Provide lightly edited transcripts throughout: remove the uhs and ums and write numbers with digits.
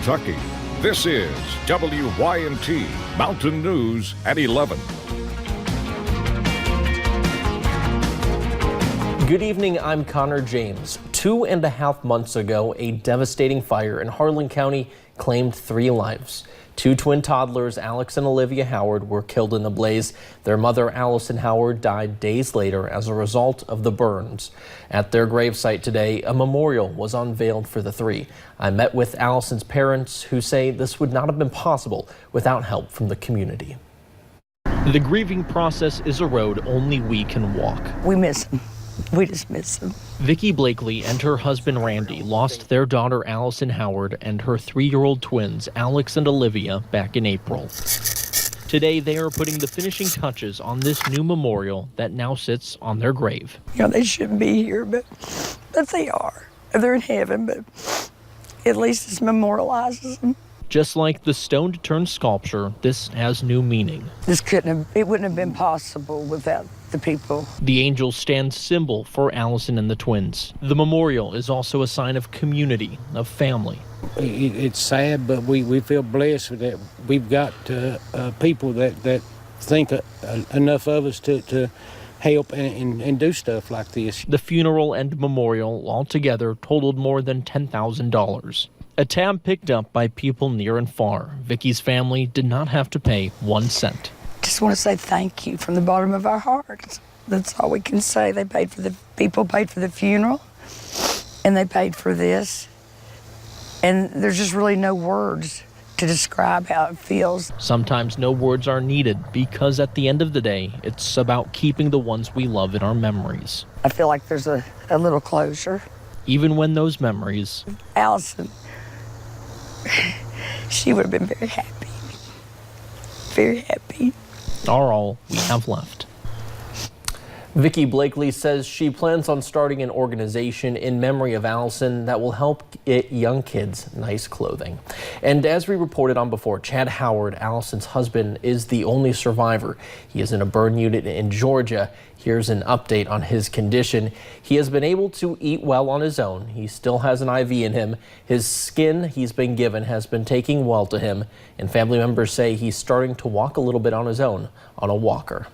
Kentucky. This is WYNT Mountain News at 11. Good evening, I'm Connor James. 2.5 months ago, a devastating fire in Harlan County claimed 3 lives. 2 twin toddlers, Alex and Olivia Howard, were killed in the blaze. Their mother, Allison Howard, died days later as a result of the burns. At their gravesite today, a memorial was unveiled for the 3. I met with Allison's parents, who say this would not have been possible without help from the community. The grieving process is a road only we can walk. We miss him. We just miss him. Vicki Blakely and her husband Randy lost their daughter Allison Howard and her 3-year-old twins Alex and Olivia back in April. Today they are putting the finishing touches on this new memorial that now sits on their grave. You know, they shouldn't be here, but they are. They're in heaven, but at least it memorializes them. Just like the stone-turned sculpture, this has new meaning. It wouldn't have been possible without the people. The angel stands symbol for Allison and the twins. The memorial is also a sign of community, of family. It's sad, but we feel blessed that we've got people that think enough of us to help and do stuff like this. The funeral and memorial altogether totaled more than $10,000. A tab picked up by people near and far. Vicki's family did not have to pay 1 cent. Just want to say thank you from the bottom of our hearts. That's all we can say. People paid for the funeral, and they paid for this. And there's just really no words to describe how it feels. Sometimes no words are needed because at the end of the day, it's about keeping the ones we love in our memories. I feel like there's a little closure. Even when those memories... Allison, she would have been very happy. Very happy. Are all we have left. Vicki Blakely says she plans on starting an organization in memory of Allison that will help get young kids nice clothing. And as we reported on before, Chad Howard, Allison's husband, is the only survivor. He is in a burn unit in Georgia. Here's an update on his condition. He has been able to eat well on his own. He still has an IV in him. His skin he's been given has been taking well to him, and family members say he's starting to walk a little bit on his own on a walker.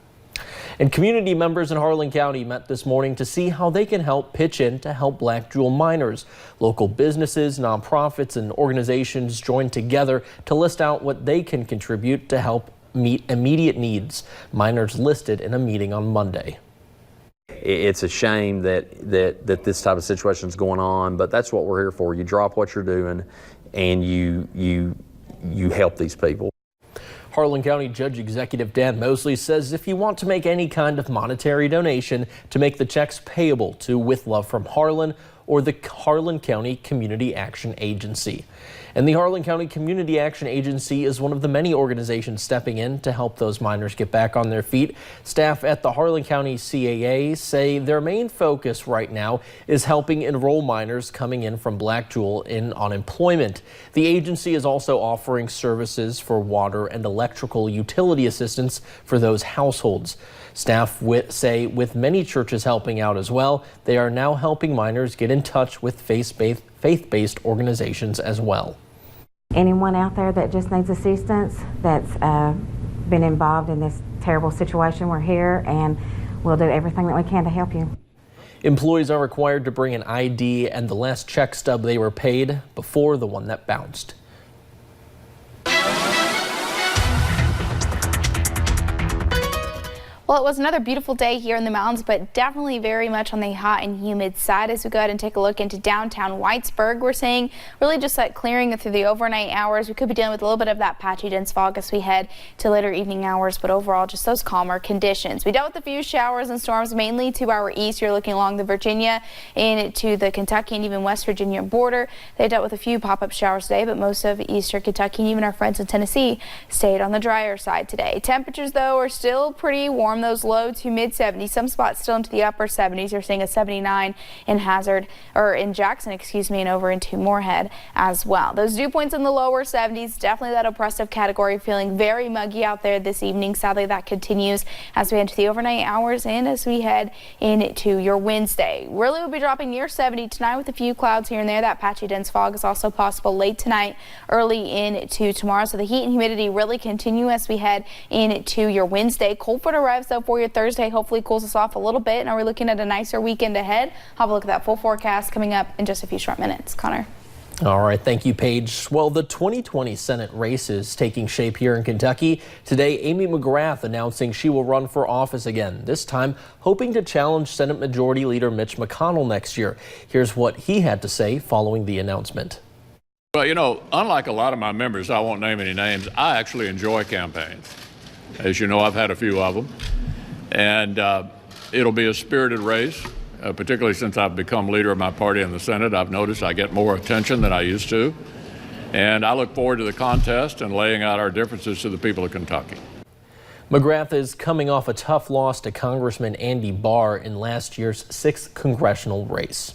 And community members in Harlan County met this morning to see how they can help pitch in to help Black Jewel miners. Local businesses, nonprofits, and organizations joined together to list out what they can contribute to help meet immediate needs. Miners listed in a meeting on Monday. It's a shame that this type of situation is going on, but that's what we're here for. You drop what you're doing and you help these people. Harlan County Judge Executive Dan Mosley says if you want to make any kind of monetary donation, to make the checks payable to With Love from Harlan or the Harlan County Community Action Agency. And the Harlan County Community Action Agency is one of the many organizations stepping in to help those miners get back on their feet. Staff at the Harlan County CAA say their main focus right now is helping enroll miners coming in from Black Jewel in unemployment. The agency is also offering services for water and electrical utility assistance for those households. Staff say with many churches helping out as well, they are now helping miners get in touch with faith-based organizations as well. Anyone out there that just needs assistance, that's been involved in this terrible situation, we're here and we'll do everything that we can to help you. Employees are required to bring an ID and the last check stub they were paid before the one that bounced. Well, it was another beautiful day here in the mountains, but definitely very much on the hot and humid side. As we go ahead and take a look into downtown Whitesburg, we're seeing really just that clearing through the overnight hours. We could be dealing with a little bit of that patchy dense fog as we head to later evening hours, but overall just those calmer conditions. We dealt with a few showers and storms mainly to our east. You're looking along the Virginia into the Kentucky and even West Virginia border. They dealt with a few pop-up showers today, but most of eastern Kentucky and even our friends in Tennessee stayed on the drier side today. Temperatures, though, are still pretty warm. those low to mid 70s. Some spots still into the upper 70s. You're seeing a 79 in Jackson, and over into Moorhead as well. Those dew points in the lower 70s, definitely that oppressive category, feeling very muggy out there this evening. Sadly, that continues as we head into the overnight hours and as we head into your Wednesday. Really will be dropping near 70 tonight with a few clouds here and there. That patchy dense fog is also possible late tonight, early into tomorrow. So the heat and humidity really continue as we head into your Wednesday. Cold front arrives though for your Thursday. Hopefully cools us off a little bit. And are we looking at a nicer weekend ahead? Have a look at that full forecast coming up in just a few short minutes. Connor. All right, thank you, Paige. Well, the 2020 Senate race is taking shape here in Kentucky. Today, Amy McGrath announcing she will run for office again, this time hoping to challenge Senate Majority Leader Mitch McConnell next year. Here's what he had to say following the announcement. Well, you know, unlike a lot of my members, I won't name any names, I actually enjoy campaigns. As you know, I've had a few of them. And it'll be a spirited race. Particularly since I've become leader of my party in the Senate, I've noticed I get more attention than I used to. And I look forward to the contest and laying out our differences to the people of Kentucky. McGrath is coming off a tough loss to Congressman Andy Barr in last year's 6th congressional race.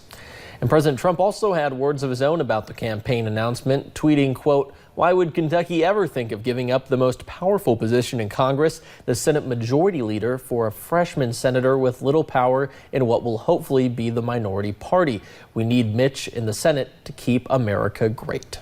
And President Trump also had words of his own about the campaign announcement, tweeting, quote, "Why would Kentucky ever think of giving up the most powerful position in Congress, the Senate Majority Leader, for a freshman senator with little power in what will hopefully be the minority party? We need Mitch in the Senate to keep America great."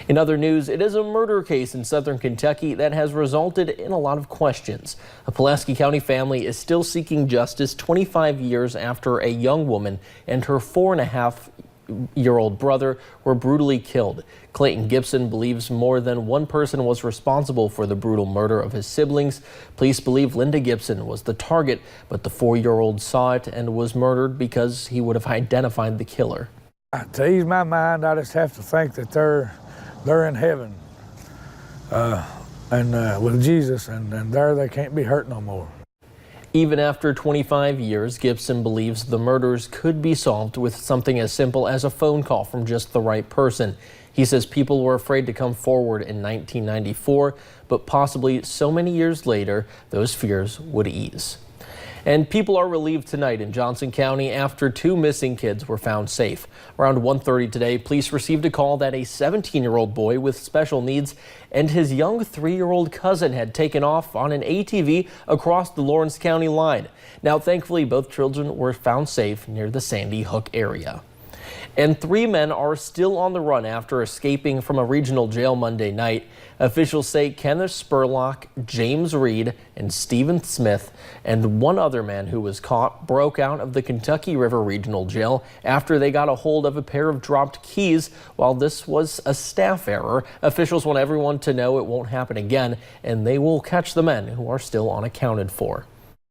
In other news, it is a murder case in southern Kentucky that has resulted in a lot of questions. A Pulaski County family is still seeking justice 25 years after a young woman and her 4.5-year-old brother were brutally killed. Clayton Gibson believes more than one person was responsible for the brutal murder of his siblings. Police believe Linda Gibson was the target, but the 4-year-old saw it and was murdered because he would have identified the killer. To ease my mind, I just have to think that they're in heaven and with Jesus, and there they can't be hurt no more. Even after 25 years, Gibson believes the murders could be solved with something as simple as a phone call from just the right person. He says people were afraid to come forward in 1994, but possibly so many years later, those fears would ease. And people are relieved tonight in Johnson County after 2 missing kids were found safe. Around 1:30 today, police received a call that a 17-year-old boy with special needs and his young 3-year-old cousin had taken off on an ATV across the Lawrence County line. Now, thankfully, both children were found safe near the Sandy Hook area. And 3 men are still on the run after escaping from a regional jail Monday night. Officials say Kenneth Spurlock, James Reed, and Stephen Smith, and one other man who was caught, broke out of the Kentucky River Regional Jail after they got a hold of a pair of dropped keys. While this was a staff error, officials want everyone to know it won't happen again, and they will catch the men who are still unaccounted for.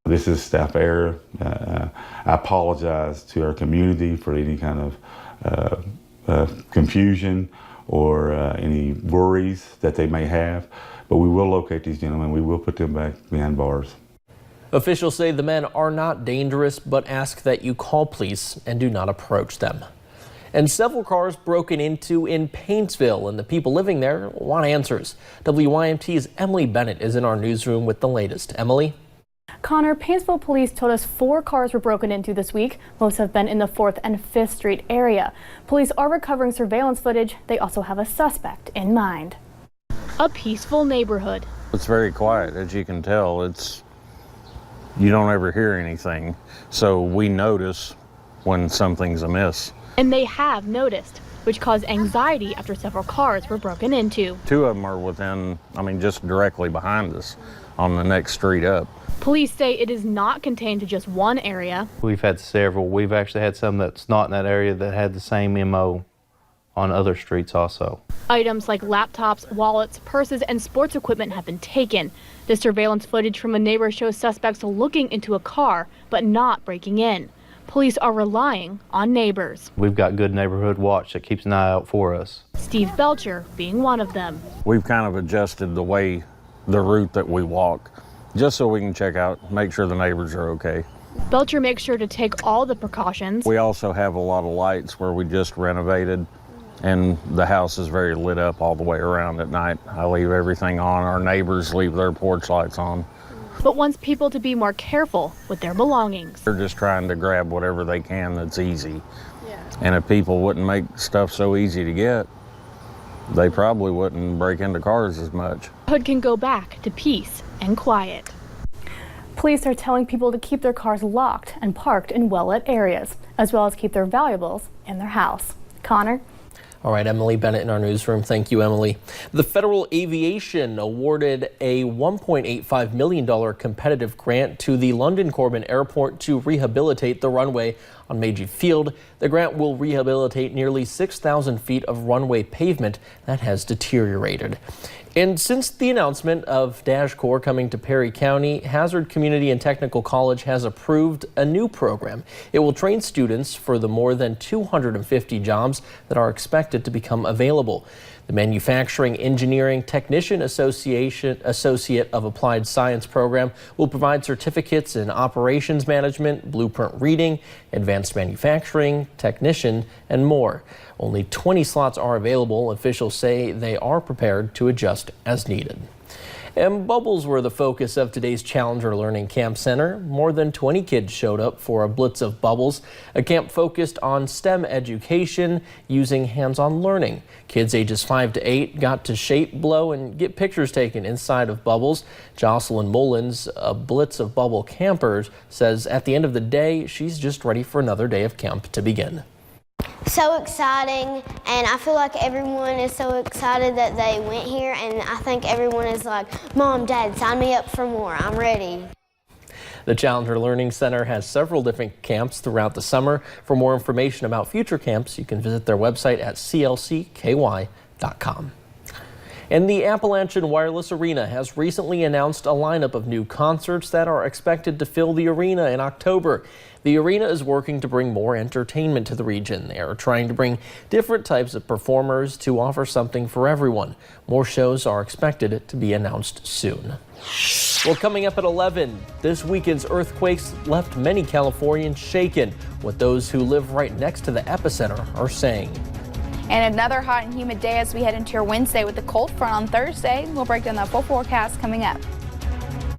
This is staff error. I apologize to our community for any kind of confusion or any worries that they may have, but we will locate these gentlemen. We will put them back behind bars. Officials say the men are not dangerous, but ask that you call police and do not approach them. And several cars broken into in Paintsville, and the people living there want answers. WYMT's Emily Bennett is in our newsroom with the latest. Emily? Connor, Paintsville police told us 4 cars were broken into this week. Most have been in the 4th and 5th Street area. Police are recovering surveillance footage. They also have a suspect in mind. A peaceful neighborhood. It's very quiet, as you can tell. You don't ever hear anything, so we notice when something's amiss. And they have noticed, which caused anxiety after several cars were broken into. 2 of them are within, just directly behind us on the next street up. Police say it is not contained to just one area. We've had several. We've actually had some that's not in that area that had the same MO on other streets also. Items like laptops, wallets, purses, and sports equipment have been taken. The surveillance footage from a neighbor shows suspects looking into a car, but not breaking in. Police are relying on neighbors. We've got good neighborhood watch that keeps an eye out for us. Steve Belcher being one of them. We've kind of adjusted the route that we walk, just so we can check out, make sure the neighbors are okay. Belcher makes sure to take all the precautions. We also have a lot of lights where we just renovated, and the house is very lit up all the way around at night. I leave everything on. Our neighbors leave their porch lights on. but wants people to be more careful with their belongings. They're just trying to grab whatever they can that's easy. And if people wouldn't make stuff so easy to get, they probably wouldn't break into cars as much. Hood can go back to peace and quiet. Police are telling people to keep their cars locked and parked in well-lit areas, as well as keep their valuables in their house. Connor? All right, Emily Bennett in our newsroom. Thank you, Emily. The Federal Aviation awarded a $1.85 million competitive grant to the London Corbin Airport to rehabilitate the runway on Meiji Field. The grant will rehabilitate nearly 6,000 feet of runway pavement that has deteriorated. And since the announcement of Dash Corps coming to Perry County, Hazard Community and Technical College has approved a new program. It will train students for the more than 250 jobs that are expected to become available. The Manufacturing Engineering Technician Associate of Applied Science program will provide certificates in operations management, blueprint reading, advanced manufacturing, technician, and more. Only 20 slots are available. Officials say they are prepared to adjust as needed. And bubbles were the focus of today's Challenger Learning Camp Center. More than 20 kids showed up for a blitz of bubbles, a camp focused on STEM education using hands-on learning. Kids ages 5 to 8 got to shape, blow, and get pictures taken inside of bubbles. Jocelyn Mullins, a blitz of bubble campers, says at the end of the day, she's just ready for another day of camp to begin. So exciting, and I feel like everyone is so excited that they went here, and I think everyone is like, Mom, Dad, sign me up for more, I'm ready. The Challenger Learning Center has several different camps throughout the summer. For more information about future camps, you can visit their website at clcky.com. And the Appalachian Wireless Arena has recently announced a lineup of new concerts that are expected to fill the arena in October. The arena is working to bring more entertainment to the region. They are trying to bring different types of performers to offer something for everyone. More shows are expected to be announced soon. Well, coming up at 11, this weekend's earthquakes left many Californians shaken, what those who live right next to the epicenter are saying. And another hot and humid day as we head into your Wednesday with the cold front on Thursday. We'll break down the full forecast coming up.